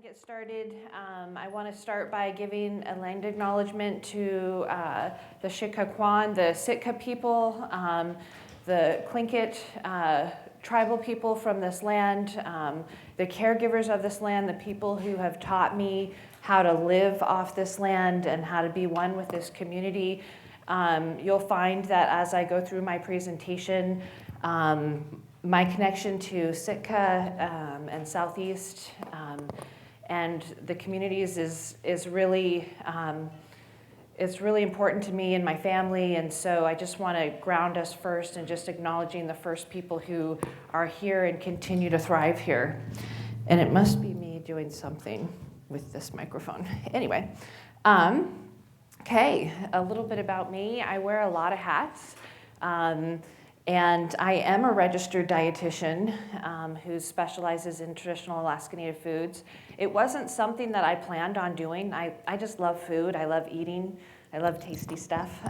get started, I want to start by giving a land acknowledgement to the Shikakwan, the Sitka people, the Tlingit tribal people from this land, the caregivers of this land, the people who have taught me how to live off this land and how to be one with this community. You'll find that as I go through my presentation, my connection to Sitka and Southeast and the communities is really it's really important to me and my family, and so I just want to ground us first and just acknowledging the first people who are here and continue to thrive here. And it must be me doing something with this microphone. Anyway, okay, a little bit about me. I wear a lot of hats. And I am a registered dietitian who specializes in traditional Alaska Native foods. It wasn't something that I planned on doing. I just love food. I love eating. I love tasty stuff.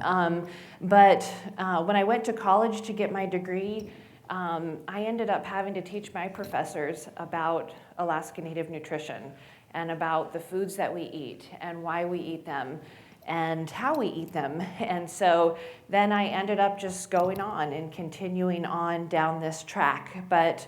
But when I went to college to get my degree, I ended up having to teach my professors about Alaska Native nutrition and about the foods that we eat and why we eat them and how we eat them. And so then I ended up just going on and continuing on down this track. But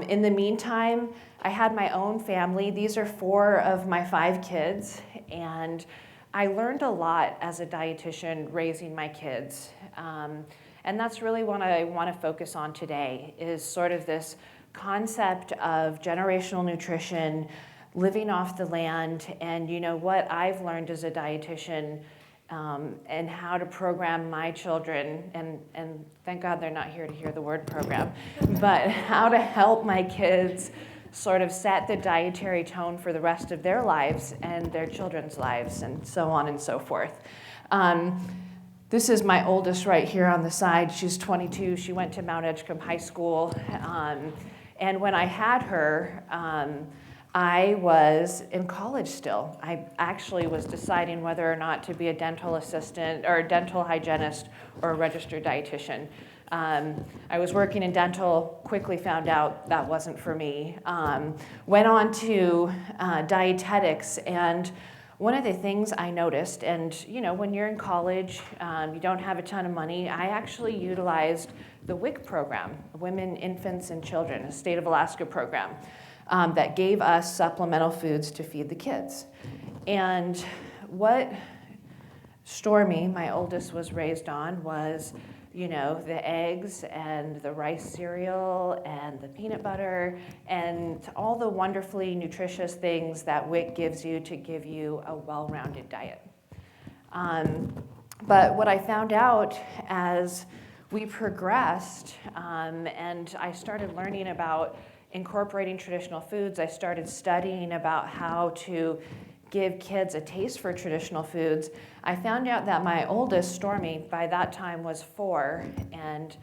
in the meantime, I had my own family. These are 4 of my 5 kids. And I learned a lot as a dietitian raising my kids. And that's really what I want to focus on today, is sort of this concept of generational nutrition, living off the land, and what I've learned as a dietitian, and how to program my children, and thank God they're not here to hear the word program, but how to help my kids sort of set the dietary tone for the rest of their lives and their children's lives, and so on and so forth. This is my oldest right here on the side. She's 22. She went to Mount Edgecombe High School. And when I had her, I was in college still. I actually was deciding whether or not to be a dental assistant or a dental hygienist or a registered dietitian. I was working in dental, quickly found out that wasn't for me. Went on to dietetics, and one of the things I noticed, and when you're in college, you don't have a ton of money, I actually utilized the WIC program, Women, Infants, and Children, a state of Alaska program. That gave us supplemental foods to feed the kids. And what Stormy, my oldest, was raised on was, the eggs and the rice cereal and the peanut butter and all the wonderfully nutritious things that WIC gives you to give you a well-rounded diet. But what I found out as we progressed, and I started learning about incorporating traditional foods, I started studying about how to give kids a taste for traditional foods. I found out that my oldest, Stormy, by that time was 4, and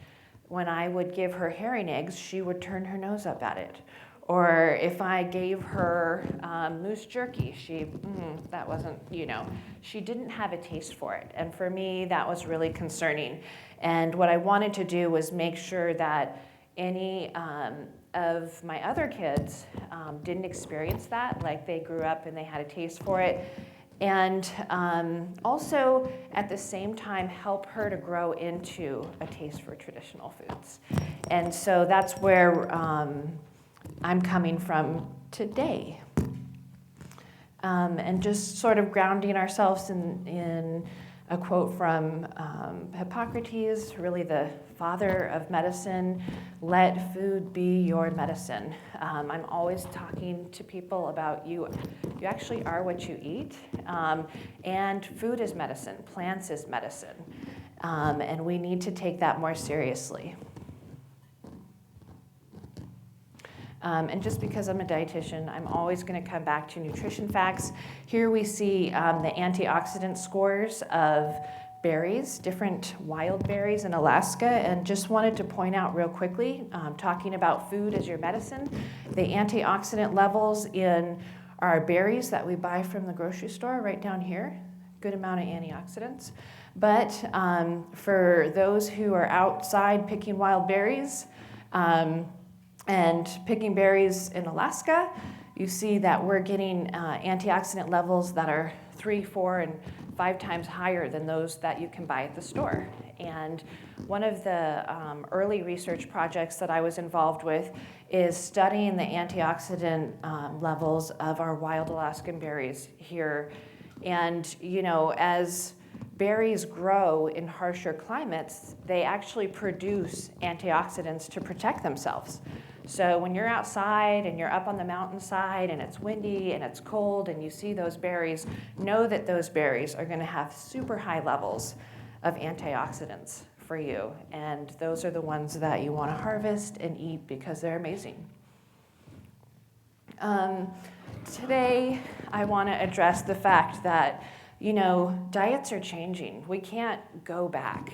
when I would give her herring eggs, she would turn her nose up at it. Or if I gave her moose jerky, that wasn't, she didn't have a taste for it. And for me, that was really concerning. And what I wanted to do was make sure that any of my other kids didn't experience that, like they grew up and they had a taste for it. And also, at the same time, help her to grow into a taste for traditional foods. And so that's where I'm coming from today. And just sort of grounding ourselves in a quote from Hippocrates, really the father of medicine: let food be your medicine. I'm always talking to people about you actually are what you eat, and food is medicine, plants is medicine, and we need to take that more seriously. And just because I'm a dietitian, I'm always going to come back to nutrition facts. Here we see the antioxidant scores of berries, different wild berries in Alaska, and just wanted to point out real quickly, talking about food as your medicine, the antioxidant levels in our berries that we buy from the grocery store right down here, good amount of antioxidants. But for those who are outside picking wild berries, and picking berries in Alaska, you see that we're getting antioxidant levels that are 3, 4, and 5 times higher than those that you can buy at the store. And one of the early research projects that I was involved with is studying the antioxidant levels of our wild Alaskan berries here. And, you know, as berries grow in harsher climates, they actually produce antioxidants to protect themselves. So when you're outside and you're up on the mountainside and it's windy and it's cold and you see those berries, know that those berries are going to have super high levels of antioxidants for you. And those are the ones that you want to harvest and eat because they're amazing. Today, I want to address the fact that, you know, diets are changing. We can't go back.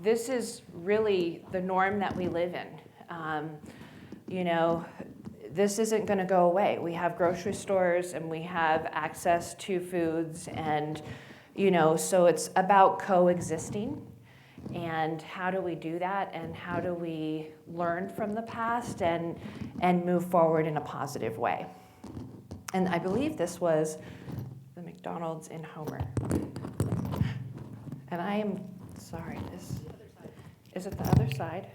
This is really the norm that we live in. You know, this isn't going to go away. We have grocery stores and we have access to foods, and, you know, so it's about coexisting. And how do we do that, and how do we learn from the past and move forward in a positive way? And I believe this was the McDonald's in Homer. And I am sorry, is it the other side?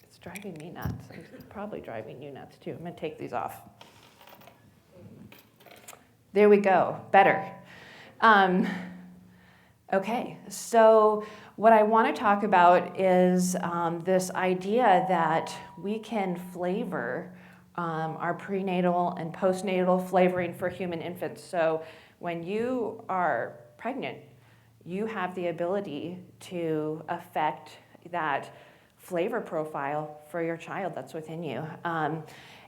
It's driving me nuts. It's probably driving you nuts too. I'm going to take these off. There we go. Better. Okay, so what I want to talk about is this idea that we can flavor our prenatal and postnatal flavoring for human infants. So when you are pregnant, you have the ability to affect that flavor profile for your child that's within you.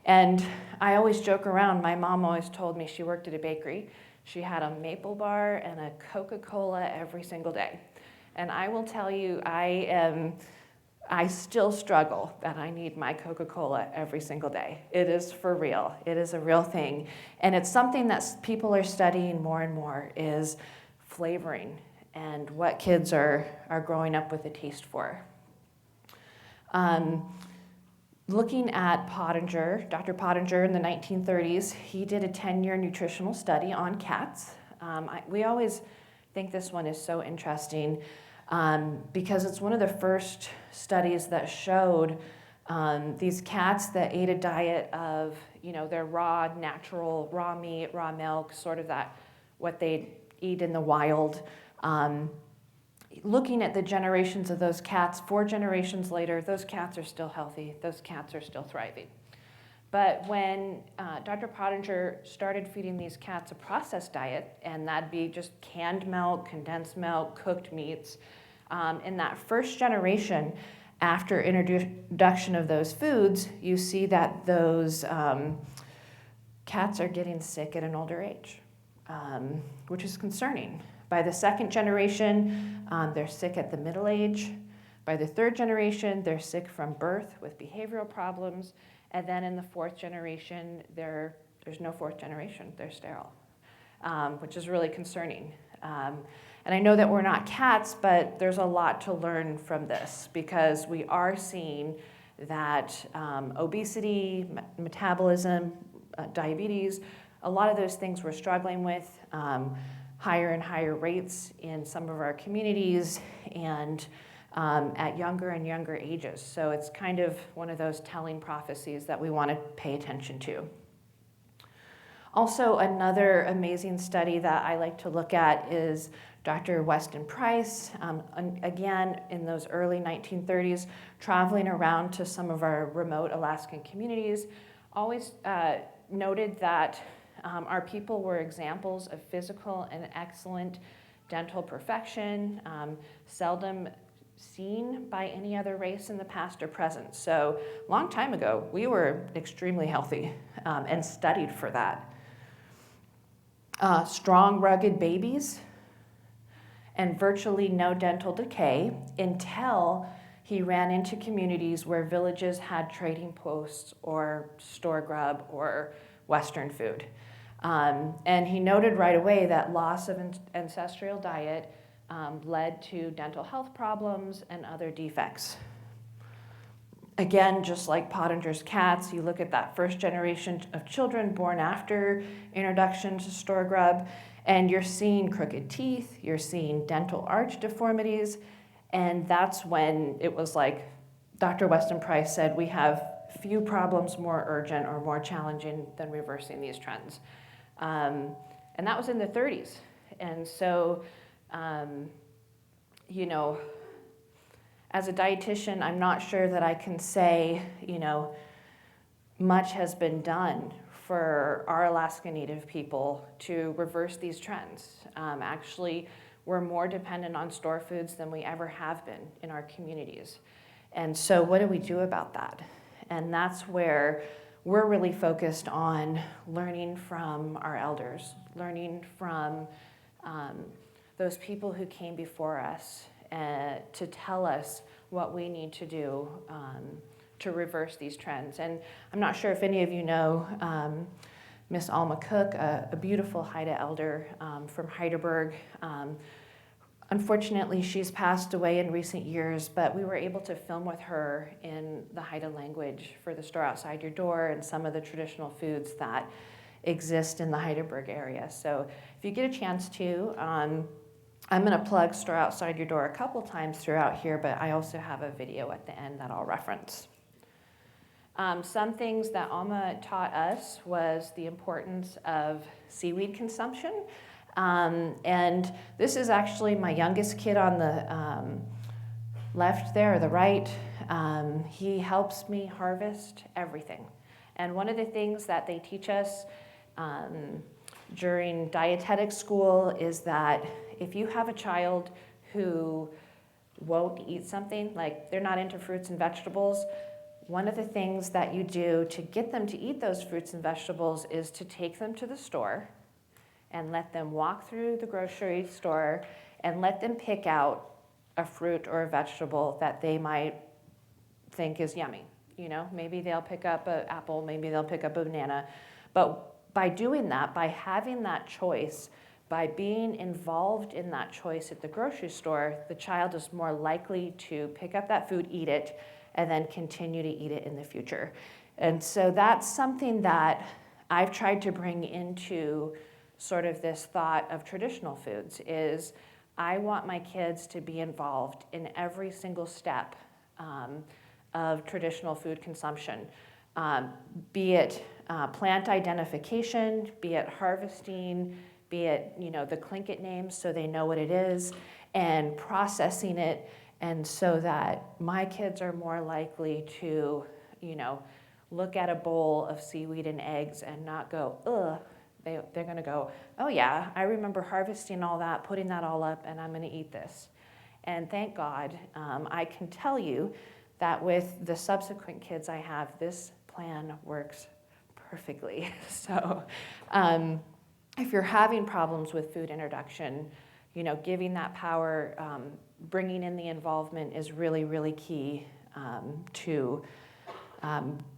And I always joke around. My mom always told me she worked at a bakery. She had a maple bar and a Coca-Cola every single day. And I will tell you, I still struggle that I need my Coca-Cola every single day. It is for real. It is a real thing. And it's something that people are studying more and more, is flavoring and what kids are growing up with a taste for. Looking at Pottinger, Dr. Pottinger in the 1930s, he did a 10-year nutritional study on cats. We always think this one is so interesting because it's one of the first studies that showed these cats that ate a diet of, you know, their raw, natural, raw meat, raw milk, sort of that, what they eat in the wild. Looking at the generations of those cats, 4 generations later, those cats are still healthy, those cats are still thriving. But when Dr. Pottinger started feeding these cats a processed diet, and that'd be just canned milk, condensed milk, cooked meats, in that first generation, after introduction of those foods, you see that those cats are getting sick at an older age, which is concerning. By the second generation, they're sick at the middle age. By the third generation, they're sick from birth with behavioral problems. And then in the 4th generation, there's no 4th generation. They're sterile, which is really concerning. And I know that we're not cats, but there's a lot to learn from this because we are seeing that obesity, metabolism, diabetes, a lot of those things we're struggling with. Higher and higher rates in some of our communities and at younger and younger ages. So it's kind of one of those telling prophecies that we want to pay attention to. Also, another amazing study that I like to look at is Dr. Weston Price, again, in those early 1930s, traveling around to some of our remote Alaskan communities, always noted that our people were examples of physical and excellent dental perfection, seldom seen by any other race in the past or present. So a long time ago, we were extremely healthy and studied for that. Strong, rugged babies and virtually no dental decay until he ran into communities where villages had trading posts or store grub or Western food. And he noted right away that loss of ancestral diet led to dental health problems and other defects. Again, just like Pottinger's cats, you look at that first generation of children born after introduction to store grub, and you're seeing crooked teeth, you're seeing dental arch deformities, and that's when it was like Dr. Weston Price said, we have few problems more urgent or more challenging than reversing these trends. And that was in the 30s. And so, you know, as a dietitian, I'm not sure that I can say, you know, much has been done for our Alaska Native people to reverse these trends. Actually, we're more dependent on store foods than we ever have been in our communities. And so what do we do about that? And that's where we're really focused on learning from our elders, learning from those people who came before us to tell us what we need to do to reverse these trends. And I'm not sure if any of you know Miss Alma Cook, a beautiful Haida elder from Heidelberg. Unfortunately, she's passed away in recent years, but we were able to film with her in the Haida language for the Store Outside Your Door and some of the traditional foods that exist in the Heidelberg area. So if you get a chance to, I'm going to plug Store Outside Your Door a couple times throughout here, but I also have a video at the end that I'll reference. Some things that Alma taught us was the importance of seaweed consumption. And this is actually my youngest kid on the left there, or the right. He helps me harvest everything. And one of the things that they teach us during dietetic school is that if you have a child who won't eat something, like they're not into fruits and vegetables, one of the things that you do to get them to eat those fruits and vegetables is to take them to the store and let them walk through the grocery store and let them pick out a fruit or a vegetable that they might think is yummy. You know, maybe they'll pick up an apple, maybe they'll pick up a banana. But by doing that, by having that choice, by being involved in that choice at the grocery store, the child is more likely to pick up that food, eat it, and then continue to eat it in the future. And so that's something that I've tried to bring into sort of this thought of traditional foods is I want my kids to be involved in every single step of traditional food consumption, be it plant identification, be it harvesting, be it, you know, the Tlingit names so they know what it is, and processing it, and so that my kids are more likely to, you know, look at a bowl of seaweed and eggs and not go, ugh. They're going to go, oh yeah, I remember harvesting all that, putting that all up, and I'm going to eat this. And thank God, I can tell you that with the subsequent kids I have, this plan works perfectly. So if you're having problems with food introduction, you know, giving that power, bringing in the involvement is really, really key to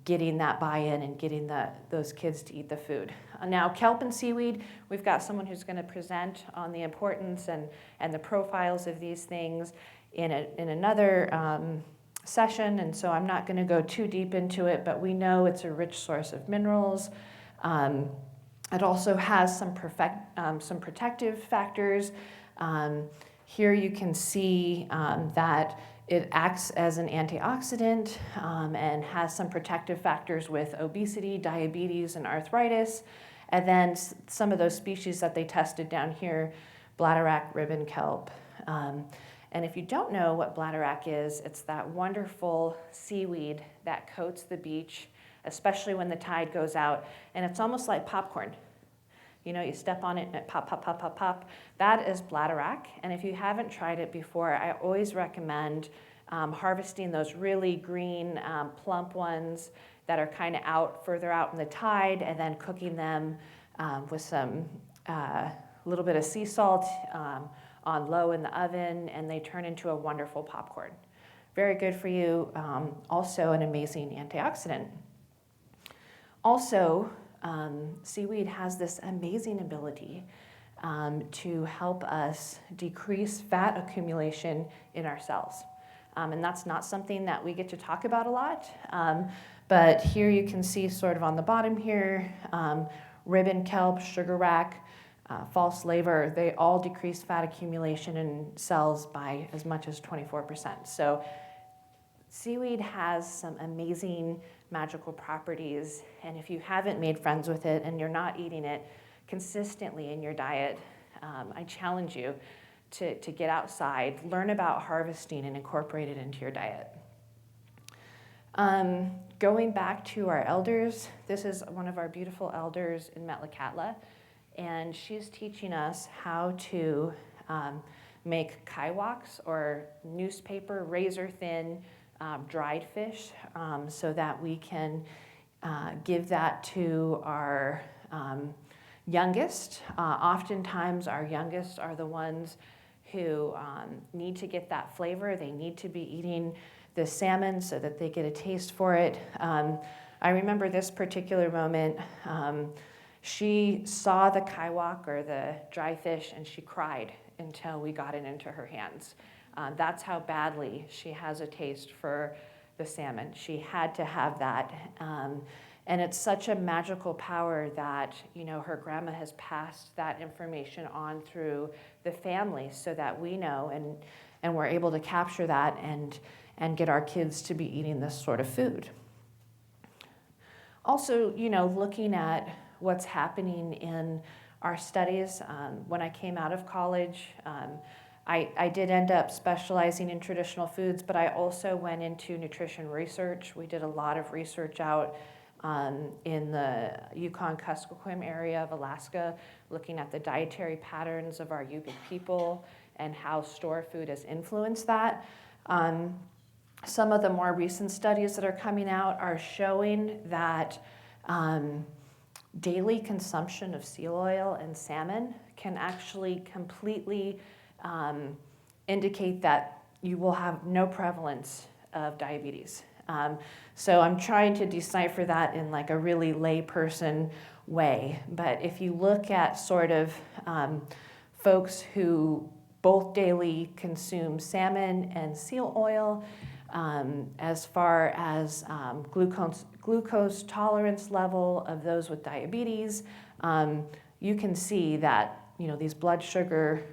getting that buy-in and getting those kids to eat the food. Now, kelp and seaweed, we've got someone who's going to present on the importance and the profiles of these things in another session, and so I'm not going to go too deep into it, but we know it's a rich source of minerals. It also has some protective factors. Here you can see that it acts as an antioxidant and has some protective factors with obesity, diabetes, and arthritis. And then some of those species that they tested down here, bladderwrack, ribbon kelp. And if you don't know what bladderwrack is, it's that wonderful seaweed that coats the beach, especially when the tide goes out. And it's almost like popcorn. You know, you step on it and it pop, pop, pop, pop, pop. That is bladderwrack. And if you haven't tried it before, I always recommend harvesting those really green, plump ones that are kind of further out in the tide, and then cooking them with some little bit of sea salt on low in the oven, and they turn into a wonderful popcorn. Very good for you. Also an amazing antioxidant. Also, seaweed has this amazing ability to help us decrease fat accumulation in our cells. And that's not something that we get to talk about a lot. But here you can see sort of on the bottom here, ribbon kelp, sugar rack, false laver, they all decrease fat accumulation in cells by as much as 24%. So seaweed has some amazing magical properties, and if you haven't made friends with it and you're not eating it consistently in your diet, I challenge you to get outside, learn about harvesting, and incorporate it into your diet. Going back to our elders, this is one of our beautiful elders in Metlakatla, and she's teaching us how to make kaiwaks, or newspaper, razor-thin dried fish, so that we can give that to our youngest. Oftentimes our youngest are the ones who need to get that flavor. They need to be eating the salmon so that they get a taste for it. I remember this particular moment. She saw the kaiwak, or the dry fish, and she cried until we got it into her hands. That's how badly she has a taste for the salmon. She had to have that. And it's such a magical power that, her grandma has passed that information on through the family so that we know and we're able to capture that and get our kids to be eating this sort of food. Also, looking at what's happening in our studies. When I came out of college, I did end up specializing in traditional foods, but I also went into nutrition research. We did a lot of research out in the Yukon-Kuskokwim area of Alaska, looking at the dietary patterns of our Yupik people and how store food has influenced that. Some of the more recent studies that are coming out are showing that daily consumption of seal oil and salmon can actually completely indicate that you will have no prevalence of diabetes. So I'm trying to decipher that in like a really layperson way. But if you look at sort of folks who both daily consume salmon and seal oil, as far as glucose tolerance level of those with diabetes, you can see that these blood sugar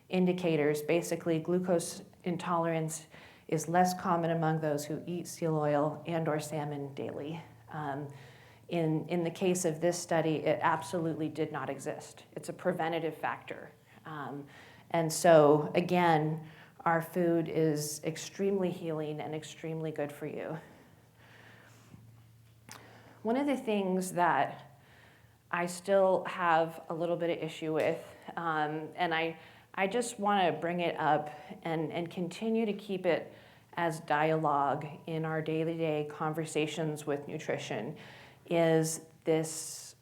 indicators, basically glucose intolerance is less common among those who eat seal oil and or salmon daily. In the case of this study, it absolutely did not exist. It's a preventative factor. And so again, our food is extremely healing and extremely good for you. One of the things that I still have a little bit of issue with, and I just want to bring it up and continue to keep it as dialogue in our day-to-day conversations with nutrition, is this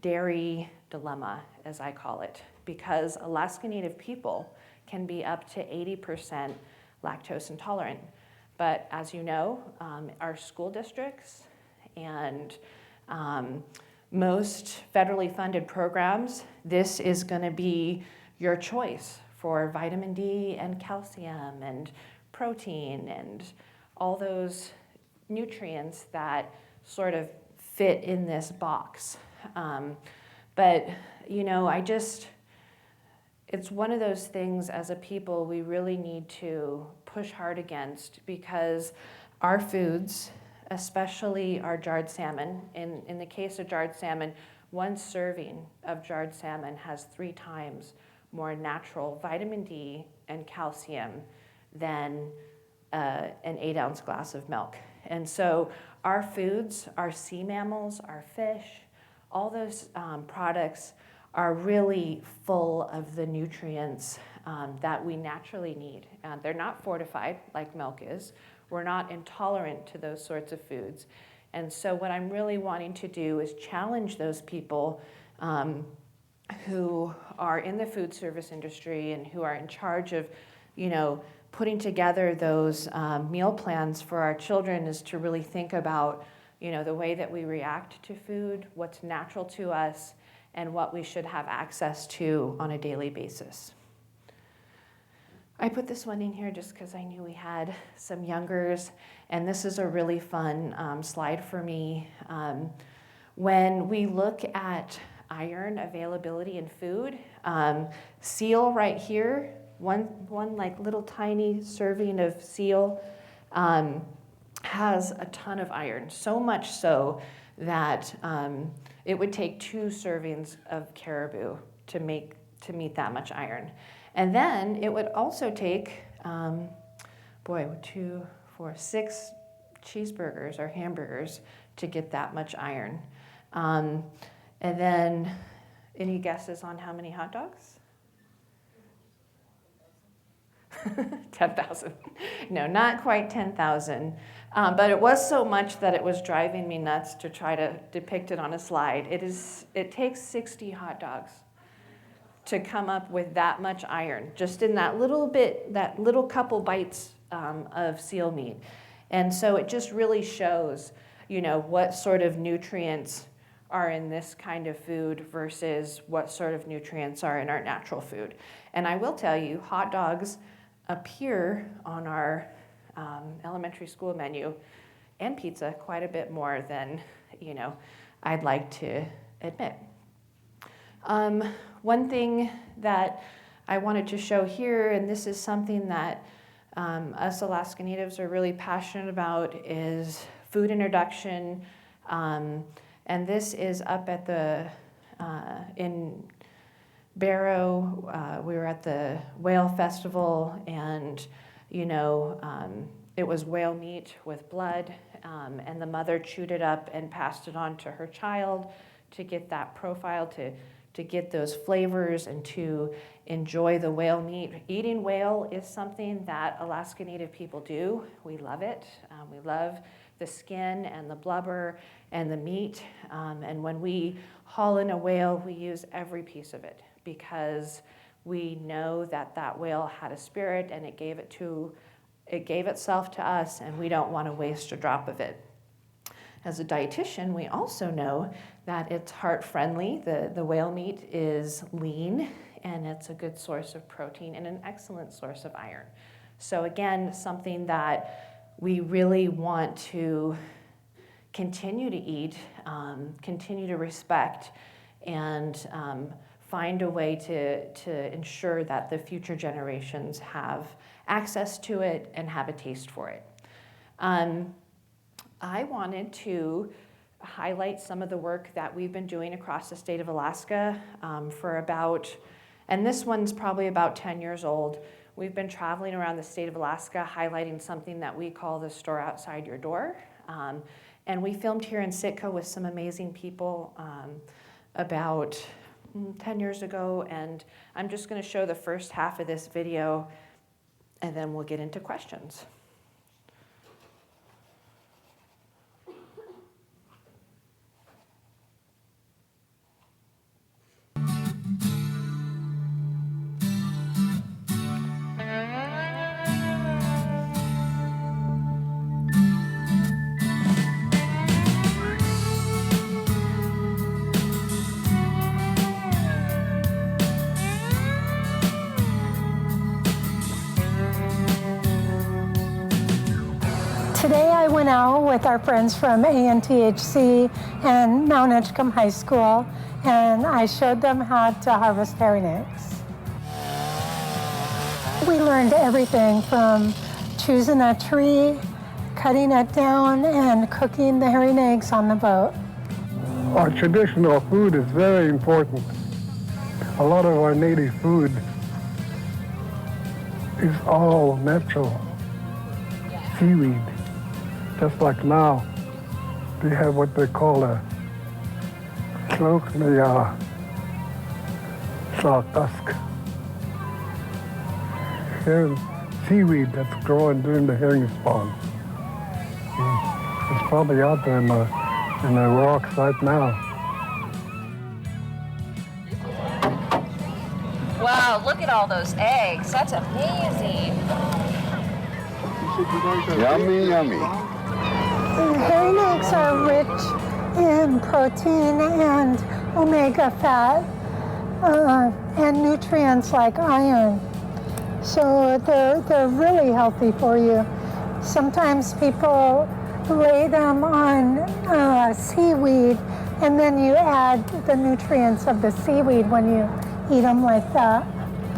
dairy dilemma, as I call it, because Alaska Native people can be up to 80% lactose intolerant. But as you know, our school districts and most federally funded programs, this is going to be your choice for vitamin D and calcium and protein and all those nutrients that sort of fit in this box. But it's one of those things as a people we really need to push hard against, because our foods, especially our jarred salmon, in the case of jarred salmon, one serving of jarred salmon has 3 times more natural vitamin D and calcium than an 8-ounce glass of milk. And so our foods, our sea mammals, our fish, all those products are really full of the nutrients that we naturally need. They're not fortified like milk is. We're not intolerant to those sorts of foods. And so what I'm really wanting to do is challenge those people who are in the food service industry and who are in charge of, putting together those meal plans for our children, is to really think about, the way that we react to food, what's natural to us, and what we should have access to on a daily basis. I put this one in here just because I knew we had some youngers, and this is a really fun slide for me. When we look at iron availability in food, seal right here, one like little tiny serving of seal has a ton of iron, so much so that it would take 2 servings of caribou to meet that much iron. And then it would also take, 2, 4, 6 cheeseburgers or hamburgers to get that much iron. And then, any guesses on how many hot dogs? 10,000. No, not quite 10,000. But it was so much that it was driving me nuts to try to depict it on a slide. It takes 60 hot dogs to come up with that much iron, just in that little couple bites of seal meat. And so it just really shows, what sort of nutrients are in this kind of food versus what sort of nutrients are in our natural food. And I will tell you, hot dogs appear on our elementary school menu and pizza quite a bit more than, I'd like to admit. One thing that I wanted to show here, and this is something that us Alaska Natives are really passionate about, is food introduction. And this is up at in Barrow. We were at the whale festival, and it was whale meat with blood, and the mother chewed it up and passed it on to her child to get that profile, to get those flavors and to enjoy the whale meat. Eating whale is something that Alaska Native people do. We love it. We love the skin and the blubber and the meat. And when we haul in a whale, we use every piece of it because we know that that whale had a spirit and it gave itself to us, and we don't want to waste a drop of it. As a dietitian, we also know that it's heart-friendly. The whale meat is lean, and it's a good source of protein and an excellent source of iron. So again, something that we really want to continue to eat, continue to respect, and find a way to ensure that the future generations have access to it and have a taste for it. I wanted to highlight some of the work that we've been doing across the state of Alaska for about, and this one's probably about 10 years old. We've been traveling around the state of Alaska highlighting something that we call the store outside your door. And we filmed here in Sitka with some amazing people about 10 years ago. And I'm just going to show the first half of this video, and then we'll get into questions. Today I went out with our friends from ANTHC and Mount Edgecombe High School, and I showed them how to harvest herring eggs. We learned everything from choosing a tree, cutting it down, and cooking the herring eggs on the boat. Our traditional food is very important. A lot of our native food is all natural seaweed. Just like now, they have what they call a sawtusk. Herring seaweed that's growing during the herring spawn. It's probably out there in the rocks right now. Wow, look at all those eggs. That's amazing. Yummy, yummy. Herring eggs are rich in protein and omega fat and nutrients like iron. So they're really healthy for you. Sometimes people lay them on seaweed, and then you add the nutrients of the seaweed when you eat them like that.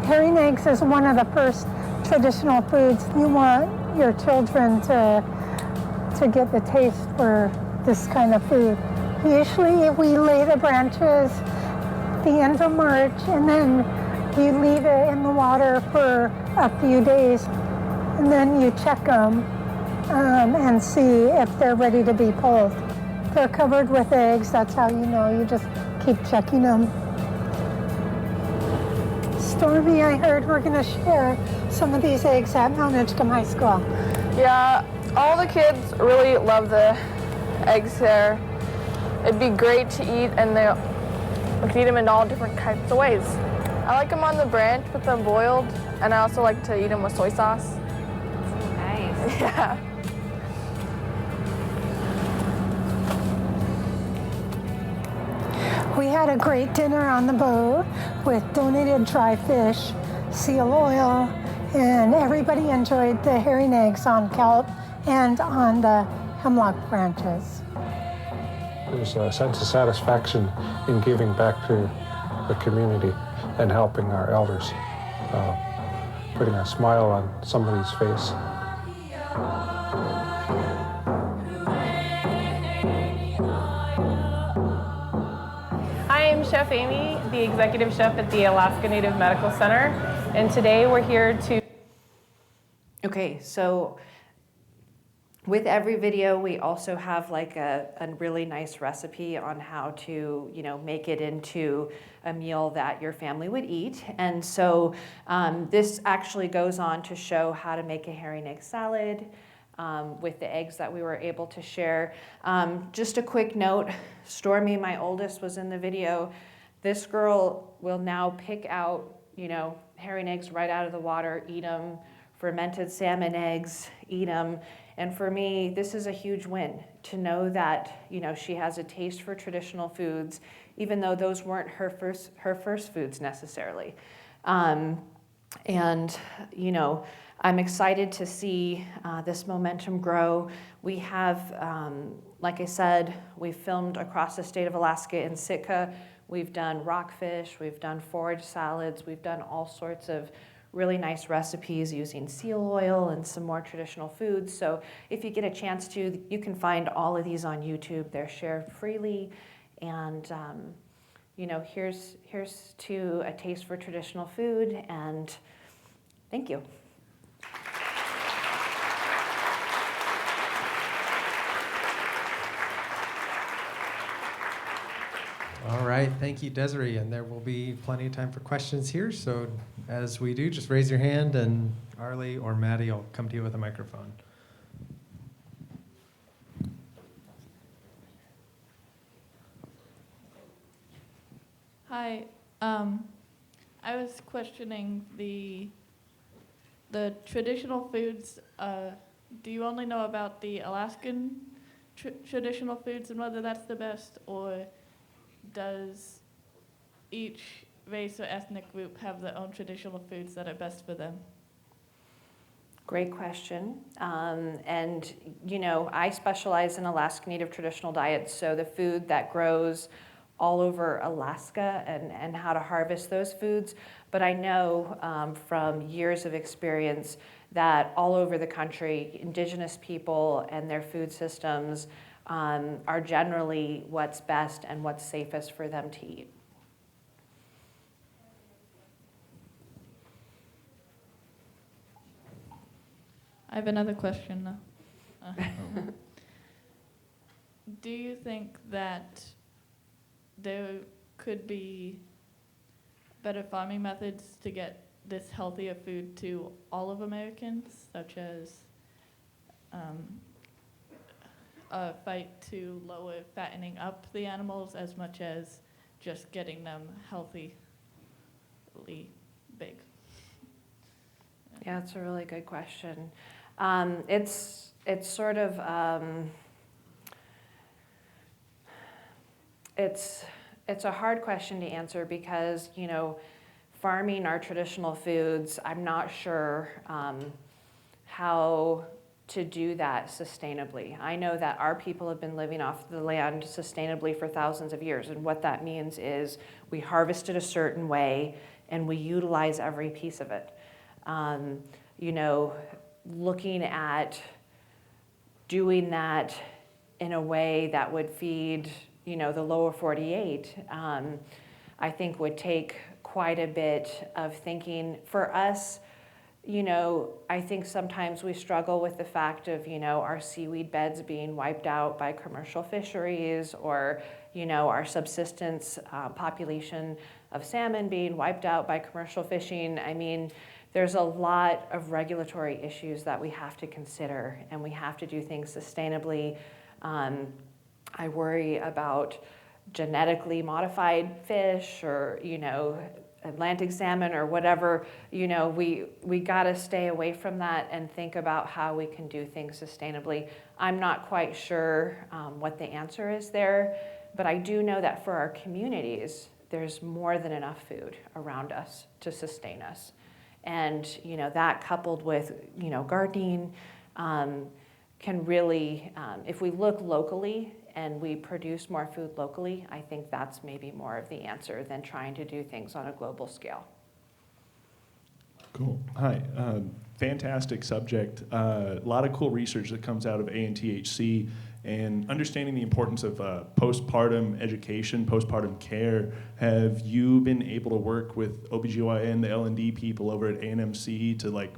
Herring eggs is one of the first traditional foods. You want your children to get the taste for this kind of food. Usually we lay the branches the end of March, and then you leave it in the water for a few days, and then you check them and see if they're ready to be pulled. They're covered with eggs, that's how you know. You just keep checking them. Stormy, I heard we're going to share some of these eggs at Mount Edgecombe High School. Yeah, all the kids really love the eggs there. It'd be great to eat, and we could eat them in all different types of ways. I like them on the branch with them boiled, and I also like to eat them with soy sauce. Nice. Yeah. We had a great dinner on the boat with donated dry fish, seal oil, and everybody enjoyed the herring eggs on kelp and on the hemlock branches. There's a sense of satisfaction in giving back to the community and helping our elders, putting a smile on somebody's face. Hi, I'm Chef Amy, the executive chef at the Alaska Native Medical Center, and today we're here to... Okay, so with every video, we also have like a really nice recipe on how to, make it into a meal that your family would eat. And so this actually goes on to show how to make a herring egg salad with the eggs that we were able to share. Just a quick note, Stormy, my oldest, was in the video. This girl will now pick out, herring eggs right out of the water, eat them, fermented salmon eggs, eat them. And for me, this is a huge win to know that, she has a taste for traditional foods, even though those weren't her first foods necessarily. I'm excited to see this momentum grow. We have, like I said, we've filmed across the state of Alaska in Sitka. We've done rockfish, we've done forage salads, we've done all sorts of really nice recipes using seal oil and some more traditional foods. So if you get a chance to, you can find all of these on YouTube. They're shared freely. And, here's to a taste for traditional food, and thank you. All right, thank you, Desiree, and there will be plenty of time for questions here, so as we do, just raise your hand, and Arlie or Maddie will come to you with a microphone. Hi, I was questioning the traditional foods. Do you only know about the Alaskan traditional foods and whether that's the best, or does each race or ethnic group have their own traditional foods that are best for them? Great question. And, I specialize in Alaska Native traditional diets, so the food that grows all over Alaska and how to harvest those foods. But I know from years of experience that all over the country, indigenous people and their food systems are generally what's best and what's safest for them to eat. I have another question now. Do you think that there could be better farming methods to get this healthier food to all of Americans, such as a fight to lower fattening up the animals as much as just getting them healthily big? Yeah, that's a really good question. It's sort of it's a hard question to answer because farming our traditional foods, I'm not sure how to do that sustainably. I know that our people have been living off the land sustainably for thousands of years, and what that means is we harvest it a certain way and we utilize every piece of it. You know, looking at doing that in a way that would feed, you know, the lower 48, I think would take quite a bit of thinking. For us, you know, I think sometimes we struggle with the fact of, you know, our seaweed beds being wiped out by commercial fisheries, or, you know, our subsistence population of salmon being wiped out by commercial fishing. I mean, there's a lot of regulatory issues that we have to consider, and we have to do things sustainably. I worry about genetically modified fish, or, you know, Atlantic salmon or whatever. You know, we got to stay away from that and think about how we can do things sustainably. I'm not quite sure what the answer is there, but I do know that for our communities, there's more than enough food around us to sustain us. And, you know, that coupled with, you know, gardening can really, if we look locally and we produce more food locally, I think that's maybe more of the answer than trying to do things on a global scale. Cool. Hi. Fantastic subject. A lot of cool research that comes out of ANTHC, and understanding the importance of postpartum education, postpartum care. Have you been able to work with OBGYN, the L&D people over at ANMC to like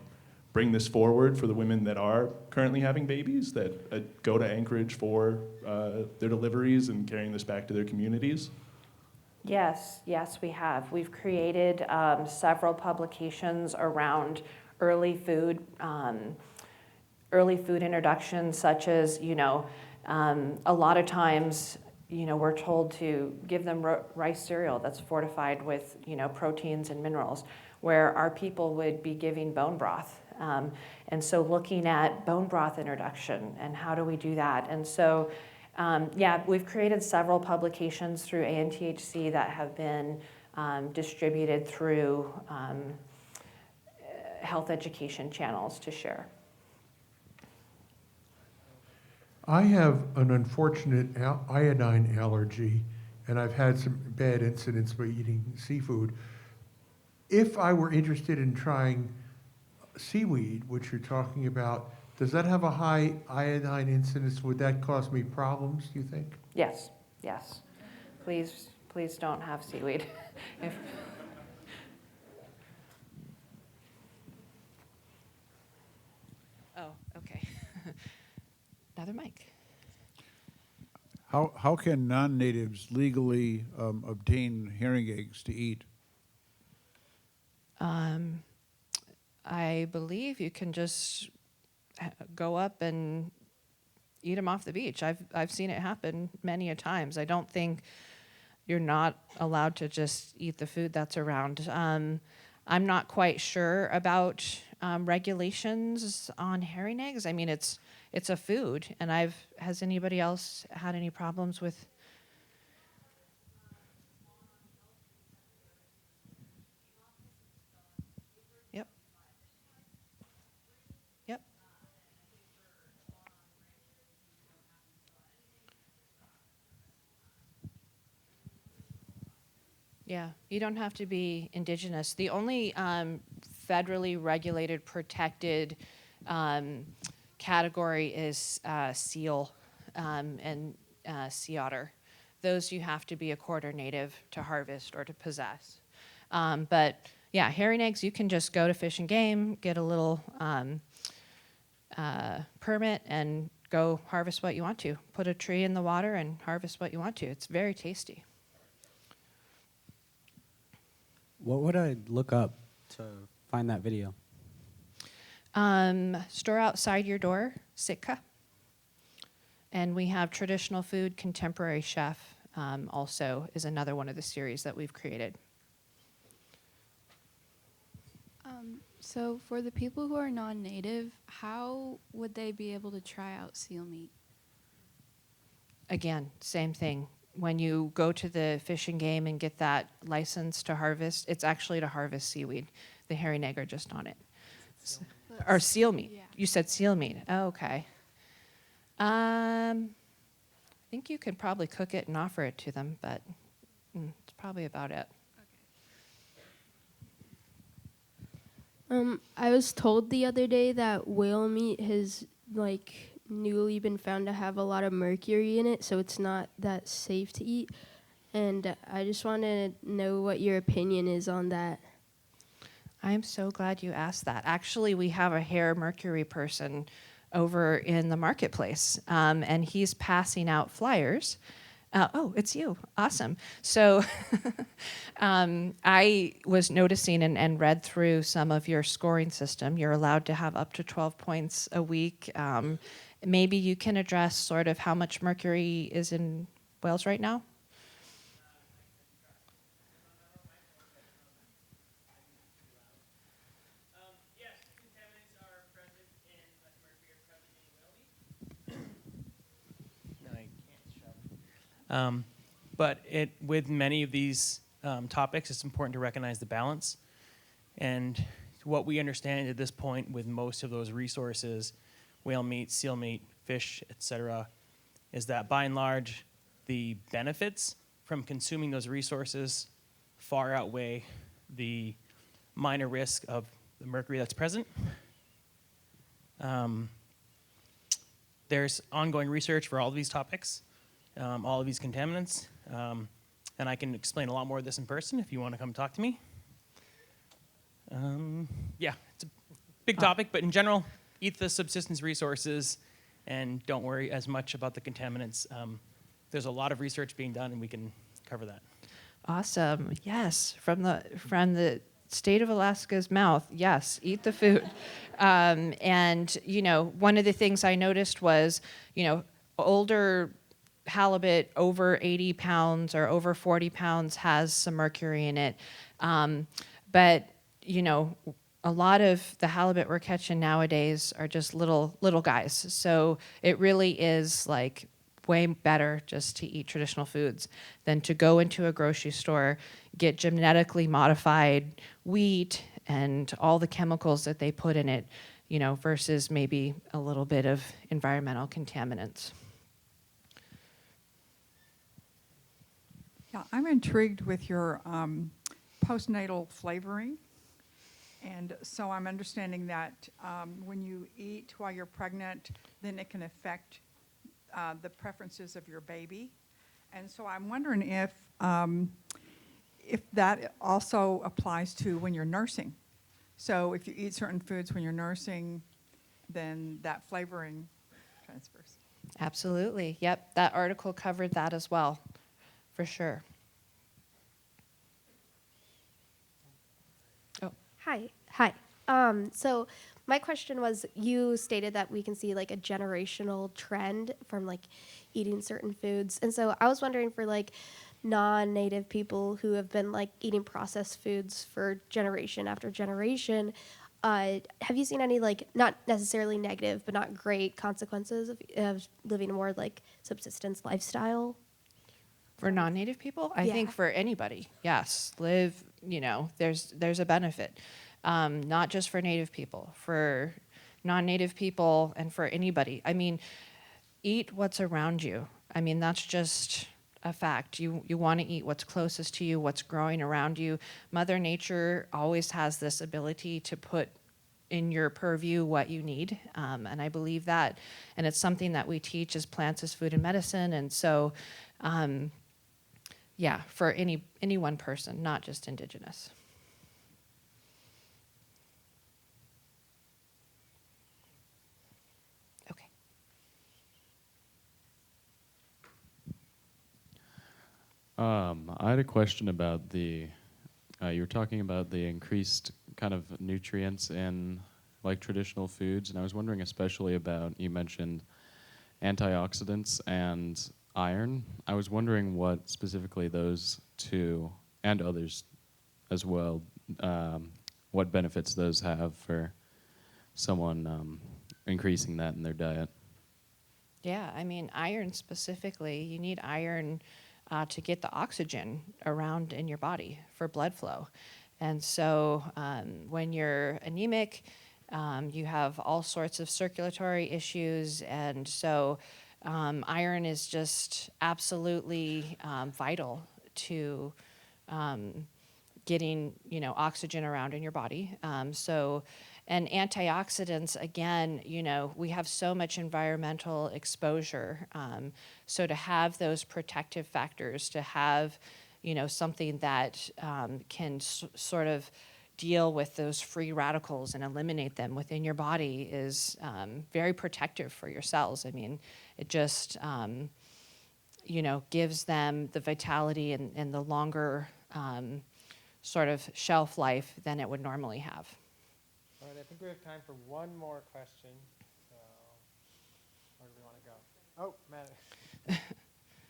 bring this forward for the women that are currently having babies, that go to Anchorage for their deliveries, and carrying this back to their communities? Yes, we have. We've created several publications around early food introductions, such as, you know, a lot of times, you know, we're told to give them rice cereal that's fortified with, you know, proteins and minerals, where our people would be giving bone broth. And so looking at bone broth introduction and how do we do that? And so, yeah, we've created several publications through ANTHC that have been distributed through health education channels to share. I have an unfortunate iodine allergy, and I've had some bad incidents by eating seafood. If I were interested in trying seaweed, which you're talking about, does that have a high iodine incidence? Would that cause me problems, do you think? Yes. Please don't have seaweed. Oh, okay. Another mic. How can non-natives legally obtain herring eggs to eat? I believe you can just go up and eat them off the beach. I've seen it happen many a times. I don't think you're not allowed to just eat the food that's around. I'm not quite sure about regulations on herring eggs. I mean, it's a food, and has anybody else had any problems with? Yep. Yeah, you don't have to be indigenous. The only federally regulated, protected category is seal and sea otter. Those you have to be a quarter native to harvest or to possess. But yeah, herring eggs, you can just go to Fish and Game, get a little permit, and go harvest what you want to. Put a tree in the water and harvest what you want to. It's very tasty. What would I look up to find that video? Store outside your door, Sitka. And we have traditional food, contemporary chef also is another one of the series that we've created. So for the people who are non-native, how would they be able to try out seal meat? Again, same thing. when you go to the Fish and Game and get that license to harvest, it's actually to harvest seaweed. The herring egg are just on it. Or seal meat. Yeah. You said seal meat. Oh, okay. I think you could probably cook it and offer it to them, but it's probably about it. I was told the other day that whale meat has like newly been found to have a lot of mercury in it, so it's not that safe to eat. And I just want to know what your opinion is on that. I'm so glad you asked that. Actually, we have a hair mercury person over in the marketplace, and he's passing out flyers. Oh, it's you. Awesome. So I was noticing and read through some of your scoring system. You're allowed to have up to 12 points a week. Maybe you can address sort of how much mercury is in whales right now? But with many of these topics, it's important to recognize the balance. And what we understand at this point with most of those resources, whale meat, seal meat, fish, etc., is that by and large, the benefits from consuming those resources far outweigh the minor risk of the mercury that's present. There's ongoing research for all of these topics. All of these contaminants. And I can explain a lot more of this in person if you want to come talk to me. Yeah, it's a big topic, but in general, eat the subsistence resources and don't worry as much about the contaminants. There's a lot of research being done and we can cover that. Awesome. Yes, from the state of Alaska's mouth, yes, eat the food. And, one of the things I noticed was, older halibut over 80 pounds or over 40 pounds has some mercury in it. But, a lot of the halibut we're catching nowadays are just little guys. So it really is like way better just to eat traditional foods than to go into a grocery store, get genetically modified wheat and all the chemicals that they put in it, versus maybe a little bit of environmental contaminants. Yeah, I'm intrigued with your postnatal flavoring. And so I'm understanding that when you eat while you're pregnant, then it can affect the preferences of your baby. And so I'm wondering if that also applies to when you're nursing. So if you eat certain foods when you're nursing, then that flavoring transfers. Absolutely. Yep, that article covered that as well, for sure. Oh. Hi. So my question was, you stated that we can see like a generational trend from like eating certain foods. And so I was wondering for like non-native people who have been like eating processed foods for generation after generation, have you seen any like, not necessarily negative, but not great consequences of living a more like subsistence lifestyle? For non-native people? I think for anybody, yes. There's a benefit. Not just for native people, for non-native people and for anybody. I mean, eat what's around you. I mean, that's just a fact. You want to eat what's closest to you, what's growing around you. Mother Nature always has this ability to put in your purview what you need, and I believe that. And it's something that we teach as plants as food and medicine. And so, for any one person, not just Indigenous. I had a question about you were talking about the increased kind of nutrients in like traditional foods, and I was wondering especially about, you mentioned antioxidants and iron. I was wondering what specifically those two, and others as well, what benefits those have for someone increasing that in their diet. Yeah, I mean, iron specifically, you need iron to get the oxygen around in your body for blood flow. And so when you're anemic, you have all sorts of circulatory issues. And so iron is just absolutely vital to getting, oxygen around in your body. And antioxidants, again, we have so much environmental exposure. So to have those protective factors, to have, something that can sort of deal with those free radicals and eliminate them within your body is very protective for your cells. I mean, it just, gives them the vitality and the longer sort of shelf life than it would normally have. All right, I think we have time for one more question. So, where do we want to go? Oh, Matt.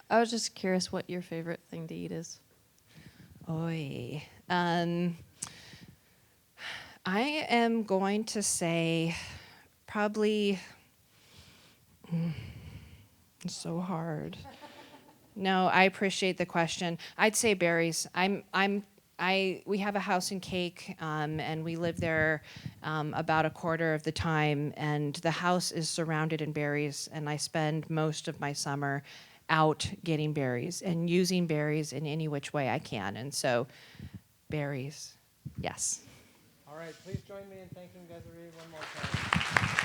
I was just curious what your favorite thing to eat is. Oy. I am going to say probably, it's so hard. No, I appreciate the question. I'd say berries. We have a house in Cake, and we live there about a quarter of the time, and the house is surrounded in berries, and I spend most of my summer out getting berries and using berries in any which way I can. And so, berries, yes. All right, please join me in thanking Desiree one more time.